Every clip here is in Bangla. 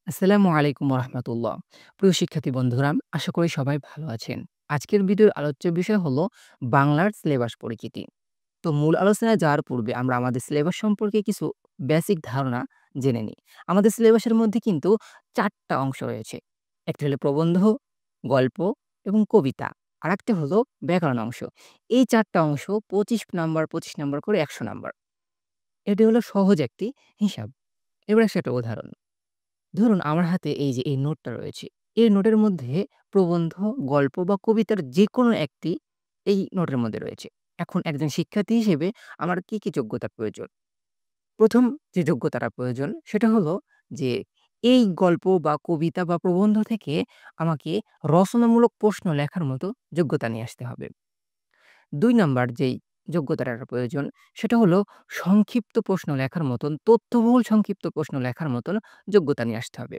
আসসালামু আলাইকুম রহমতুল্লাহ। প্রিয় শিক্ষার্থী বন্ধুরা, আশা করি সবাই ভালো আছেন। আজকের ভিডিওর আলোচ্য বিষয় হলো বাংলার সিলেবাস পরিচিতি। তো মূল আলোচনায় যাওয়ার পূর্বে আমরা আমাদের সিলেবাস সম্পর্কে কিছু বেসিক ধারণা জেনে নিই। আমাদের সিলেবাসের মধ্যে কিন্তু ৪ টা অংশ রয়েছে। একটা হলো প্রবন্ধ, গল্প এবং কবিতা। আরেকটা হলো ব্যাকরণ অংশ। এই ৪ টা অংশ ২৫ নাম্বার, ২৫ নাম্বার করে ১০০ নাম্বার। এটি হলো সহজ একটি হিসাব। এবার আসি একটা উদাহরণ। ধরুন আমার হাতে এই যে এই নোটটা রয়েছে। এই নোটের মধ্যে প্রবন্ধ, গল্প বা কবিতার যেকোনো একটি এই নোটের মধ্যে রয়েছে। এখন একজন শিক্ষার্থী হিসেবে আমার কি যোগ্যতা প্রয়োজন? ১ম যে যোগ্যতাটা প্রয়োজন সেটা হলো যে এই গল্প বা কবিতা বা প্রবন্ধ থেকে আমাকে রচনামূলক প্রশ্ন লেখার মতো যোগ্যতা নিয়ে আসতে হবে। ২ নাম্বার যেই যোগ্যতাটার প্রয়োজন সেটা হলো সংক্ষিপ্ত প্রশ্ন লেখার মতন, তথ্যবহুল সংক্ষিপ্ত প্রশ্ন লেখার মতন যোগ্যতা নিয়ে আসতে হবে।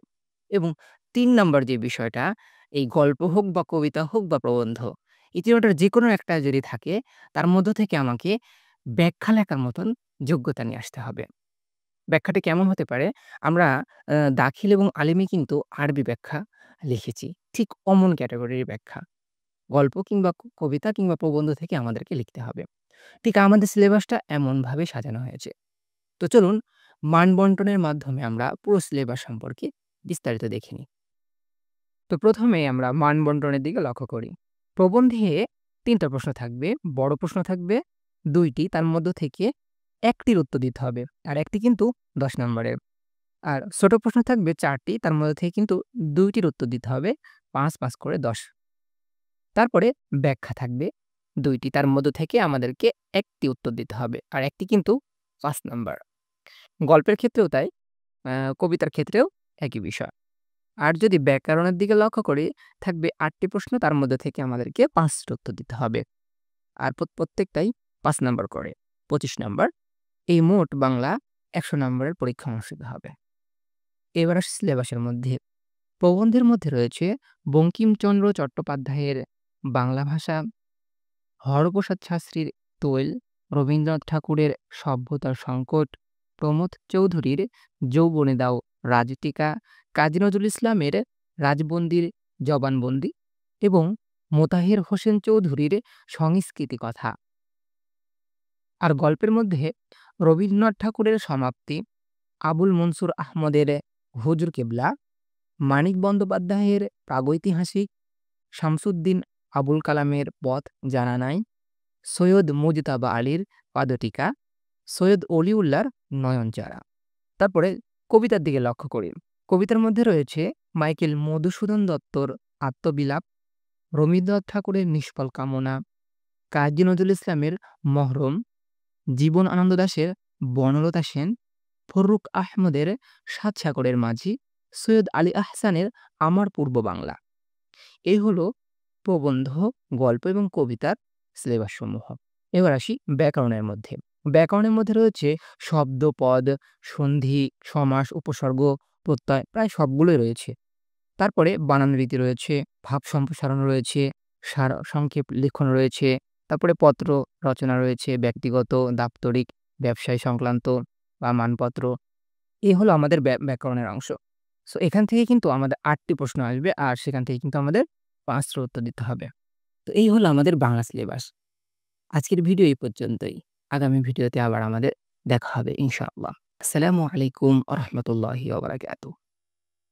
এবং ৩ নাম্বার যে বিষয়টা, এই গল্প হোক বা কবিতা হোক বা প্রবন্ধ, এই ৩ টার যেকোনো একটা যদি থাকে, তার মধ্য থেকে আমাকে ব্যাখ্যা লেখার মতন যোগ্যতা নিয়ে আসতে হবে। ব্যাখ্যাটি কেমন হতে পারে? আমরা দাখিল এবং আলিমে কিন্তু আরবি ব্যাখ্যা লিখেছি। ঠিক অমন ক্যাটেগরির ব্যাখ্যা। গল্প কিংবা কবিতা কিংবা প্রবন্ধ থেকে আমাদেরকে লিখতে হবে। ঠিক আমাদের সিলেবাসটা এমনভাবে সাজানো হয়েছে। তো চলুন মানবন্টনের মাধ্যমে আমরা পুরো সিলেবাস সম্পর্কে বিস্তারিত দেখে নিই। তো ১ম এ আমরা মানবন্টনের দিকে লক্ষ্য করি। প্রবন্ধে ৩ টা প্রশ্ন থাকবে, বড় প্রশ্ন থাকবে ২ টি, তার মধ্য থেকে ১ টির উত্তর দিতে হবে। আর ১ টি কিন্তু ১০ নম্বরের। আর ছোট প্রশ্ন থাকবে ৪ টি, তার মধ্যে থেকে কিন্তু ২ টির উত্তর দিতে হবে। ৫, ৫ করে ১০। তারপরে ব্যাখ্যা থাকবে ২ টি। তার মধ্য থেকে আমাদেরকে ১ টি উত্তর দিতে হবে। আর ১ টি কিন্তু ৫ নাম্বার। গল্পের ক্ষেত্রেও তাই, আ কবিতার ক্ষেত্রেও একই বিষয়। আর যদি ব্যাকরণের দিকে লক্ষ্য করি, থাকবে ৮ টি প্রশ্ন, তার মধ্যে থেকে আমাদেরকে ৫ টি উত্তর দিতে হবে। আর প্রত্যেকটাই ৫ নাম্বার করে, ২৫ নাম্বার। এই মোট বাংলা ১০০ নাম্বারের পরীক্ষা অনুষ্ঠিত হবে। এবার আসি সিলেবাসের মধ্যে। প্রবন্ধের মধ্যে রয়েছে বঙ্কিমচন্দ্র চট্টোপাধ্যায়ের বাংলা ভাষা, হরপ্রসাদ শাস্ত্রীর দোয়েল, রবীন্দ্রনাথ ঠাকুরের সভ্যতার সংকট, প্রমথ চৌধুরীর যৌবনে দাও রাজটিকা, কাজী নজরুল ইসলামের রাজবন্দির জবানবন্দি এবং মোতাহের হোসেন চৌধুরীর সংস্কৃতি কথা। আর গল্পের মধ্যে রবীন্দ্রনাথ ঠাকুরের সমাপ্তি, আবুল মনসুর আহমদের হুজুর কেবলা, মানিক বন্দ্যোপাধ্যায়ের প্রাগৈতিহাসিক, শামসুদ্দিন আবুল কালামের পথ জানা নাই, সৈয়দ মুজতাবা আলীর পাদটিকা, সৈয়দ অলিউল্লাহর নয়নচারা। তারপরে কবিতার দিকে লক্ষ্য করি। কবিতার মধ্যে রয়েছে মাইকেল মধুসূদন দত্তর আত্মবিলাপ, রবীন্দ্রনাথ ঠাকুরের নিষ্ফল কামনা, কাজী নজরুল ইসলামের মহরম, জীবন আনন্দ দাশের বনলতা সেন, ফররুখ আহমদের সাত সাগরের মাঝি, সৈয়দ আলী আহসানের আমার পূর্ব বাংলা। এই হলো প্রবন্ধ, গল্প এবং কবিতার সিলেবাস সমূহ। এবার আসি ব্যাকরণের মধ্যে। ব্যাকরণের মধ্যে রয়েছে শব্দ, পদ, সন্ধি, সমাস, উপসর্গ, প্রত্যয়, প্রায় সবগুলোই রয়েছে। তারপরে বানান রীতি রয়েছে, ভাব সম্প্রসারণ রয়েছে, সংক্ষেপ লিখন রয়েছে, তারপরে পত্র রচনা রয়েছে, ব্যক্তিগত, দাপ্তরিক, ব্যবসায় সংক্রান্ত বা মানপত্র। এই হলো আমাদের ব্যাকরণের অংশ। সো এখান থেকে কিন্তু আমাদের ৮ টি প্রশ্ন আসবে, আর সেখান থেকে কিন্তু আমাদের ৫ টা উত্তর দিতে হবে। তো এই হলো আমাদের বাংলা সিলেবাস। আজকের ভিডিও এই পর্যন্তই। আগামী ভিডিওতে আবার আমাদের দেখা হবে ইনশাআল্লাহ। আসসালামু আলাইকুম ওয়া রাহমাতুল্লাহি ওয়া বারাকাতুহু।